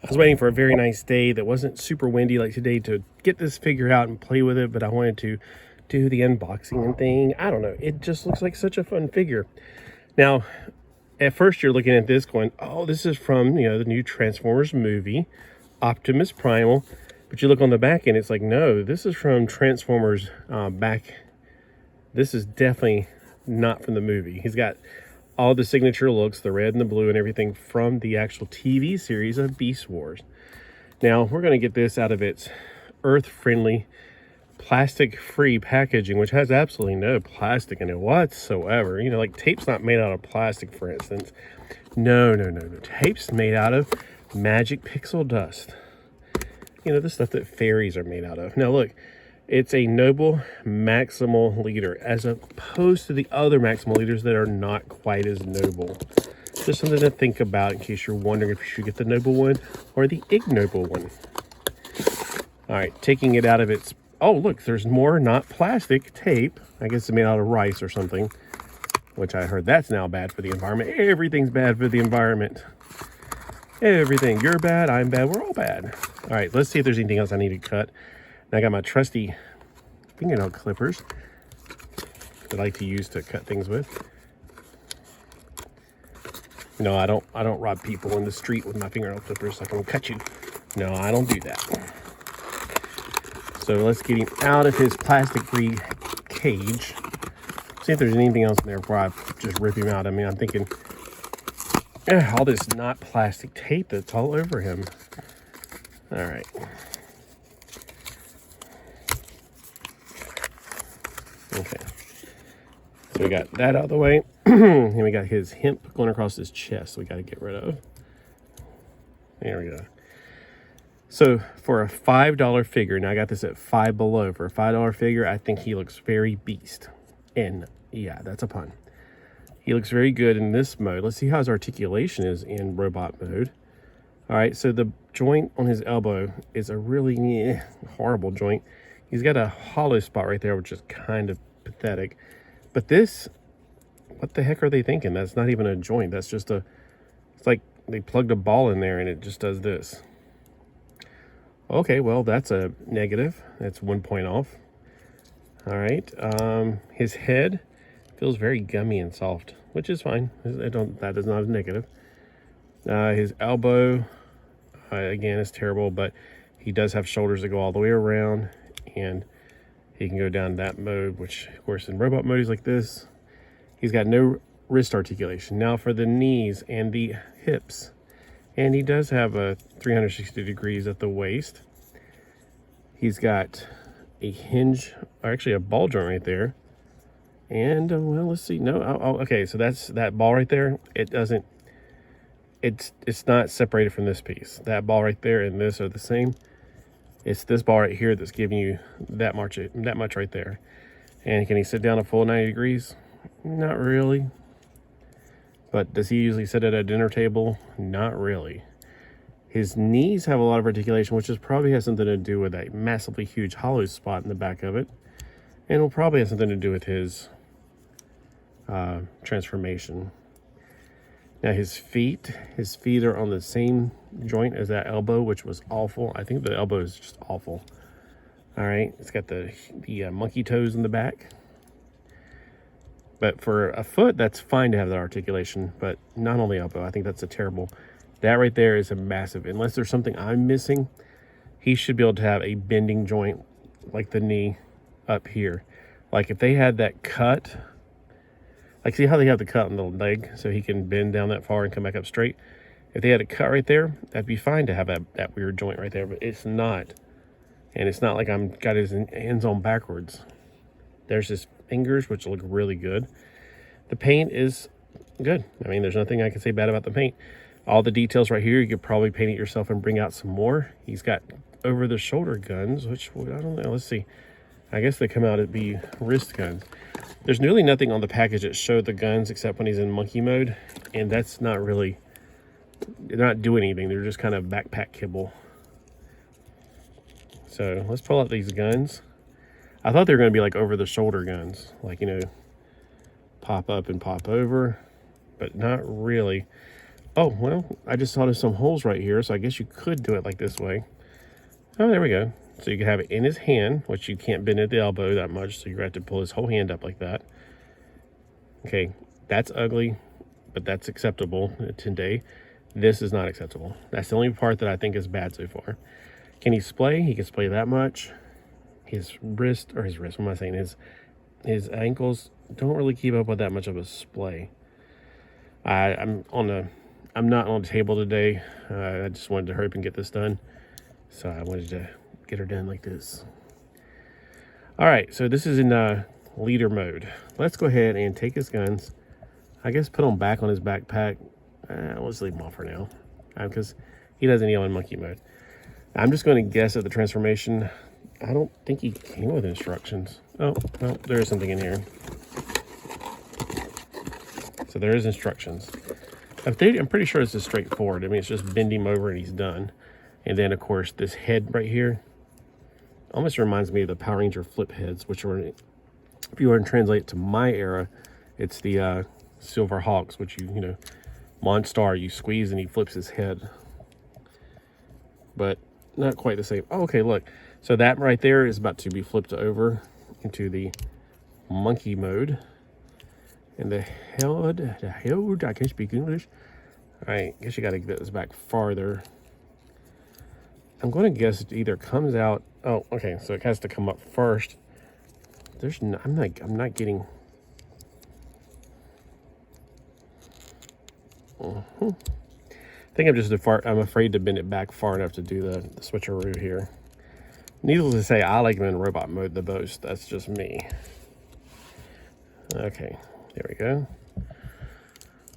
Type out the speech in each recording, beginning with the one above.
I was waiting for a very nice day that wasn't super windy like today to get this figure out and play with it, but I wanted to do the unboxing and thing. I don't know. It just looks like such a fun figure. Now, at first you're looking at this going, oh, this is from, the new Transformers movie, Optimus Primal. But you look on the back and it's like, no, this is from Transformers back. This is definitely not from the movie. He's got all the signature looks, the red and the blue and everything from the actual TV series of Beast Wars. Now, we're going to get this out of its earth-friendly, plastic-free packaging, which has absolutely no plastic in it whatsoever. Like tape's not made out of plastic, for instance. No. Tape's made out of magic pixel dust. The stuff that fairies are made out of. Now, look. It's a noble maximal leader, as opposed to the other maximal leaders that are not quite as noble. Just something to think about in case you're wondering if you should get the noble one or the ignoble one. All right, taking it out of its... Oh, look, there's more not plastic tape. I guess it's made out of rice or something, which I heard that's now bad for the environment. Everything's bad for the environment. Everything. You're bad, I'm bad, we're all bad. All right, let's see if there's anything else I need to cut. And I got my trusty fingernail clippers that I like to use to cut things with. No, I don't rob people in the street with my fingernail clippers like I'm gonna cut you. No, I don't do that. So let's get him out of his plastic-free cage. See if there's anything else in there before I just rip him out. I mean, I'm thinking, all this not plastic tape that's all over him. All right. Okay, so we got that out of the way. And we got his hemp going across his chest we got to get rid of. There we go. So for a $5 figure, now I got this at Five Below. For a $5 figure, I think he looks very beast. And yeah, that's a pun. He looks very good in this mode. Let's see how his articulation is in robot mode. All right, so the joint on his elbow is a really horrible joint. He's got a hollow spot right there, which is kind of pathetic. But this, what the heck are they thinking? That's not even a joint. That's just it's like they plugged a ball in there and it just does this. Okay, well, that's a negative. That's 1 point off. All right. His head feels very gummy and soft, which is fine. That is not a negative. His elbow, again, is terrible, but he does have shoulders that go all the way around. And he can go down that mode, which of course in robot mode he's like this. He's got no wrist articulation. Now for the knees and the hips, and he does have a 360 degrees at the waist. He's got a hinge, or actually a ball joint right there. And well, let's see. No, okay, so that's that ball right there. It doesn't. It's not separated from this piece. That ball right there and this are the same. It's this ball right here that's giving you that much right there. And can he sit down a full 90 degrees? Not really. But does he usually sit at a dinner table? Not really. His knees have a lot of articulation, which probably has something to do with that massively huge hollow spot in the back of it. And will probably have something to do with his transformation. Now his feet are on the same joint as that elbow, which was awful. I think the elbow is just awful. All right, it's got the monkey toes in the back. But for a foot, that's fine to have that articulation, but not on the elbow. I think that's a terrible. That right there is a massive, unless there's something I'm missing, he should be able to have a bending joint like the knee up here. Like if they had that cut, like see how they have the cut on the leg so he can bend down that far and come back up straight? If they had a cut right there, that'd be fine to have that weird joint right there, but it's not. And it's not like I'm got his hands on backwards. There's his fingers, which look really good. The paint is good. I mean, there's nothing I can say bad about the paint. All the details right here, you could probably paint it yourself and bring out some more. He's got over-the-shoulder guns, which, I don't know, let's see. I guess they come out to be wrist guns. There's nearly nothing on the package that showed the guns except when he's in monkey mode, and that's not really, they're not doing anything. They're just kind of backpack kibble. So let's pull out these guns. I thought they were going to be like over-the-shoulder guns, like, you know, pop up and pop over, but not really. Oh, well, I just thought of some holes right here, so I guess you could do it like this way. Oh, there we go. So you can have it in his hand, which you can't bend at the elbow that much, so you're going to have to pull his whole hand up like that. Okay, that's ugly, but that's acceptable today. This is not acceptable. That's the only part that I think is bad so far. Can he splay? He can splay that much. His wrist, what am I saying? His ankles don't really keep up with that much of a splay. I'm not on the table today. I just wanted to hurry up and get this done. So I wanted to get her done like this. All right, so this is in leader mode. Let's go ahead and take his guns. I guess put them back on his backpack. Let's leave them off for now, because he doesn't yell in monkey mode. I'm just going to guess at the transformation. I don't think he came with instructions. Oh, well, there is something in here. So there is instructions. I'm pretty sure it's just straightforward. I mean, it's just bend him over and he's done. And then, of course, this head right here almost reminds me of the Power Ranger flip heads, which are, if you were to translate it to my era, it's the Silver Hawks, which you know, Monstar, you squeeze and he flips his head. But not quite the same. Oh, okay, look. So that right there is about to be flipped over into the monkey mode. And the head, I can't speak English. All right, guess you got to get this back farther. I'm going to guess it either comes out. Oh, okay, so it has to come up first. There's no, I'm not getting. I think I'm afraid to bend it back far enough to do the switcheroo here. Needless to say, I like him in robot mode the most. That's just me. Okay, there we go.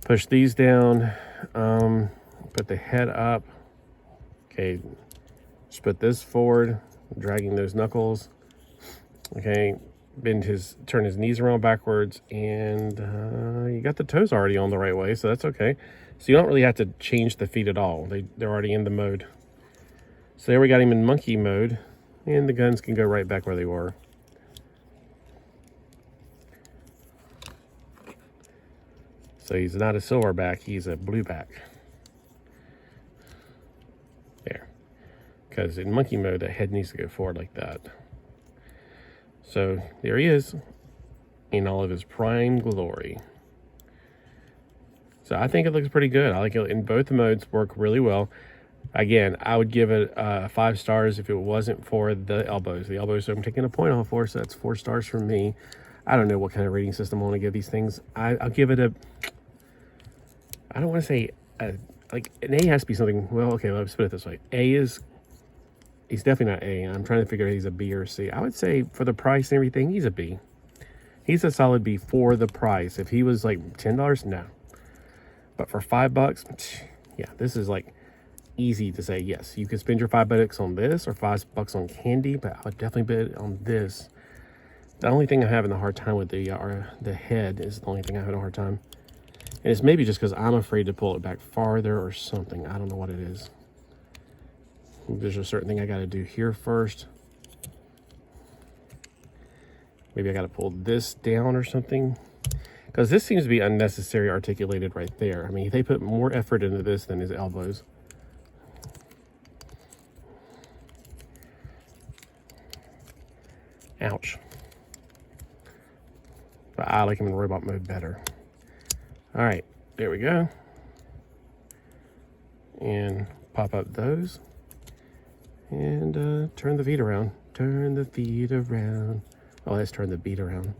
Push these down. Put the head up. Okay, just put this forward, dragging those knuckles. Okay, turn his knees around backwards, and you got the toes already on the right way, so that's okay. So you don't really have to change the feet at all. They're already in the mode. So there we got him in monkey mode, and the guns can go right back where they were. So he's not a silverback, he's a blueback. There. Because in monkey mode, the head needs to go forward like that. So there he is in all of his prime glory. So I think it looks pretty good. I like it in both modes, work really well. Again, I would give it 5 stars if it wasn't for the elbows. The elbows I'm taking a point off for, so that's 4 stars from me. I don't know what kind of rating system I want to give these things. I'll give it a, I don't want to say, like an A has to be something, well, okay, let's put it this way. He's definitely not A. I'm trying to figure out if he's a B or a C. I would say for the price and everything, he's a B. He's a solid B for the price. If he was like $10, no. But for $5, yeah, this is like easy to say yes. You could spend your $5 on this or $5 on candy, but I would definitely bet on this. The only thing I'm having a hard time with the head is the only thing I have a hard time. And it's maybe just because I'm afraid to pull it back farther or something. I don't know what it is. There's a certain thing I got to do here first. Maybe I got to pull this down or something. Because this seems to be unnecessary articulated right there. I mean, they put more effort into this than his elbows. Ouch. But I like him in robot mode better. All right, there we go. And pop up those. And turn the feet around. Turn the feet around. Oh, let's turn the beat around.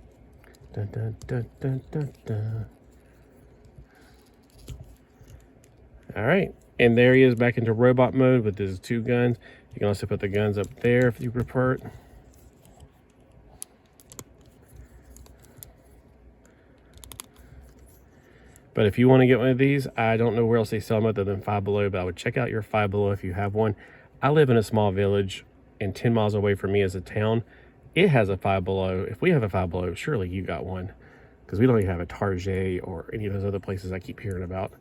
Dun, dun, dun, dun, dun, dun. All right, and there he is back into robot mode with his 2 guns. You can also put the guns up there if you prefer it. But if you want to get one of these, I don't know where else they sell them other than Five Below, but I would check out your Five Below if you have one. I live in a small village, and 10 miles away from me is a town. It has a Five Below. If we have a Five Below, surely you got one, because we don't even have a Target or any of those other places I keep hearing about.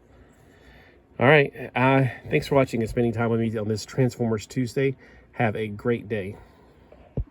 All right, thanks for watching and spending time with me on this Transformers Tuesday. Have a great day.